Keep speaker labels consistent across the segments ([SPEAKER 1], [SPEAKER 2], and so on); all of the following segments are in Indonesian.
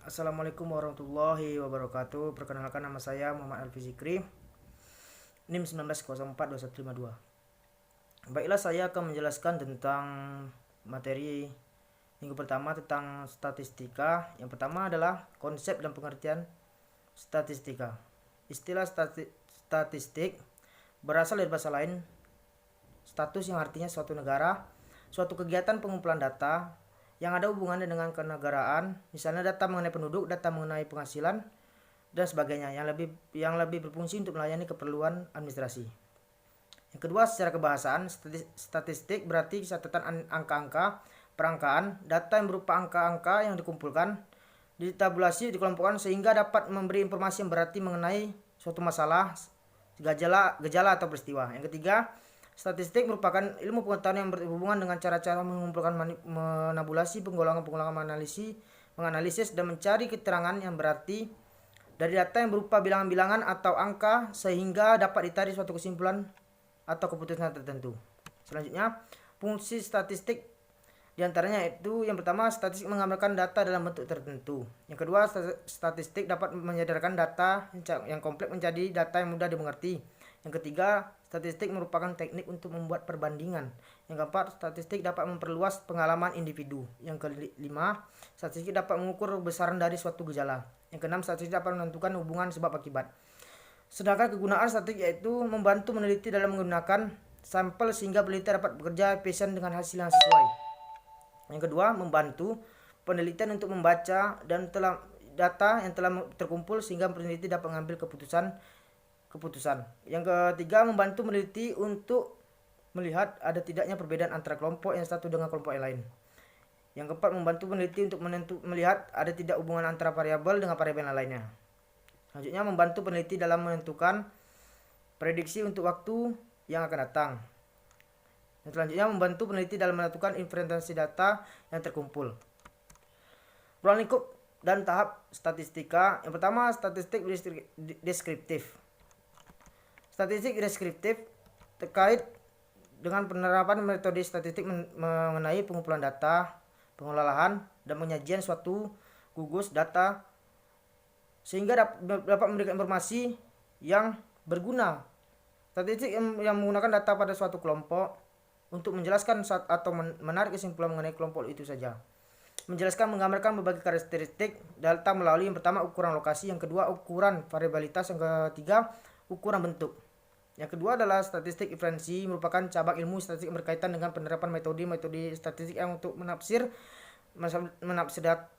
[SPEAKER 1] Assalamualaikum warahmatullahi wabarakatuh. Perkenalkan, nama saya Muhammad Alfi Zikri, NIM 19042152. Baiklah, saya akan menjelaskan tentang materi minggu pertama tentang statistika. Yang pertama adalah konsep dan pengertian statistika. Istilah statistik berasal dari bahasa lain status, yang artinya suatu negara, suatu kegiatan pengumpulan data yang ada hubungannya dengan kenegaraan, misalnya data mengenai penduduk, data mengenai penghasilan, dan sebagainya, yang lebih berfungsi untuk melayani keperluan administrasi. Yang kedua, secara kebahasaan, statistik berarti catatan angka-angka, perangkaan, data yang berupa angka-angka yang dikumpulkan, ditabulasi, dikelompokkan sehingga dapat memberi informasi yang berarti mengenai suatu masalah, gejala atau peristiwa. Yang ketiga, statistik merupakan ilmu pengetahuan yang berhubungan dengan cara-cara mengumpulkan, menabulasi, penggolongan, menganalisis, dan mencari keterangan yang berarti dari data yang berupa bilangan-bilangan atau angka sehingga dapat ditarik suatu kesimpulan atau keputusan tertentu. Selanjutnya, fungsi statistik diantaranya itu: yang pertama, statistik menggambarkan data dalam bentuk tertentu. Yang kedua, statistik dapat menyadarkan data yang kompleks menjadi data yang mudah dimengerti. Yang ketiga, statistik merupakan teknik untuk membuat perbandingan. Yang keempat, statistik dapat memperluas pengalaman individu. Yang kelima, statistik dapat mengukur besaran dari suatu gejala. Yang keenam, statistik dapat menentukan hubungan sebab akibat. Sedangkan kegunaan statistik yaitu membantu meneliti dalam menggunakan sampel sehingga peneliti dapat bekerja efisien dengan hasil yang sesuai. Yang kedua, membantu penelitian untuk membaca dan data yang telah terkumpul sehingga peneliti dapat mengambil keputusan. Yang ketiga, membantu meneliti untuk melihat ada tidaknya perbedaan antara kelompok yang satu dengan kelompok yang lain. Yang keempat, membantu peneliti untuk melihat ada tidak hubungan antara variabel dengan variabel yang lainnya. Selanjutnya, membantu peneliti dalam menentukan prediksi untuk waktu yang akan datang. Dan selanjutnya, membantu peneliti dalam menentukan inferensi data yang terkumpul. Ruang lingkup dan tahap statistika. Yang pertama, statistik deskriptif. Statistik deskriptif terkait dengan penerapan metode statistik mengenai pengumpulan data, pengolahan, dan penyajian suatu gugus data sehingga dapat memberikan informasi yang berguna. Statistik yang menggunakan data pada suatu kelompok untuk menjelaskan atau menarik kesimpulan mengenai kelompok itu saja. Menjelaskan, menggambarkan berbagai karakteristik data melalui yang pertama ukuran lokasi, yang kedua ukuran variabilitas, yang ketiga ukuran bentuk. Yang kedua adalah statistik inferensi, merupakan cabang ilmu statistik yang berkaitan dengan penerapan metode statistik yang untuk menafsir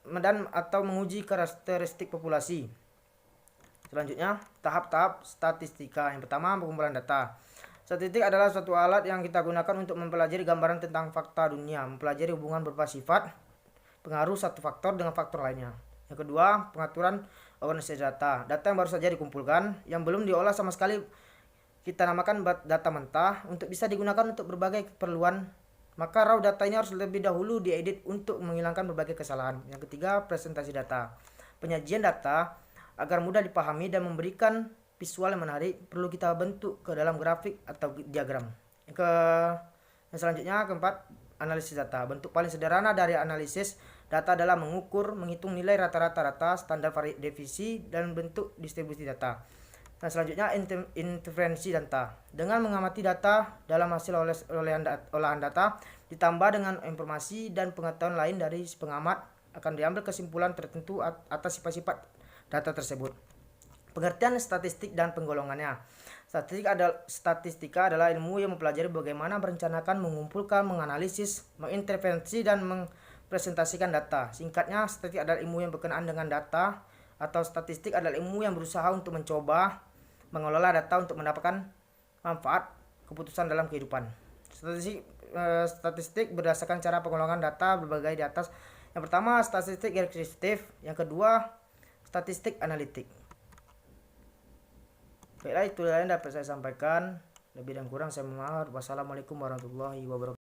[SPEAKER 1] dan atau menguji karakteristik populasi. Selanjutnya, tahap-tahap statistika. Yang pertama, pengumpulan data. Statistik adalah suatu alat yang kita gunakan untuk mempelajari gambaran tentang fakta dunia, mempelajari hubungan berupa sifat, pengaruh satu faktor dengan faktor lainnya. Yang kedua, pengaturan organisasi data. Data yang baru saja dikumpulkan, yang belum diolah sama sekali, kita namakan data mentah, untuk bisa digunakan untuk berbagai keperluan. Maka raw data ini harus lebih dahulu diedit untuk menghilangkan berbagai kesalahan. Yang ketiga, presentasi data. Penyajian data agar mudah dipahami dan memberikan visual yang menarik perlu kita bentuk ke dalam grafik atau diagram. Yang selanjutnya, keempat, analisis data. Bentuk paling sederhana dari analisis data adalah mengukur, menghitung nilai rata-rata data, standar deviasi, dan bentuk distribusi data. Nah, selanjutnya, inferensi data. Dengan mengamati data dalam hasil olahan data ditambah dengan informasi dan pengetahuan lain dari si pengamat, akan diambil kesimpulan tertentu atas sifat-sifat data tersebut. Pengertian statistik dan penggolongannya. Statistika adalah ilmu yang mempelajari bagaimana merencanakan, mengumpulkan, menganalisis, mengintervensi, dan mempresentasikan data. Singkatnya, statistik adalah ilmu yang berkenaan dengan data, atau statistik adalah ilmu yang berusaha untuk mencoba mengelola data untuk mendapatkan manfaat keputusan dalam kehidupan. Statistik berdasarkan cara penggolongan data berbagai di atas. Yang pertama, statistik deskriptif. Yang kedua, statistik analitik. Baiklah, itu yang dapat saya sampaikan. Lebih dan kurang saya mohon maaf. Wassalamualaikum warahmatullahi wabarakatuh.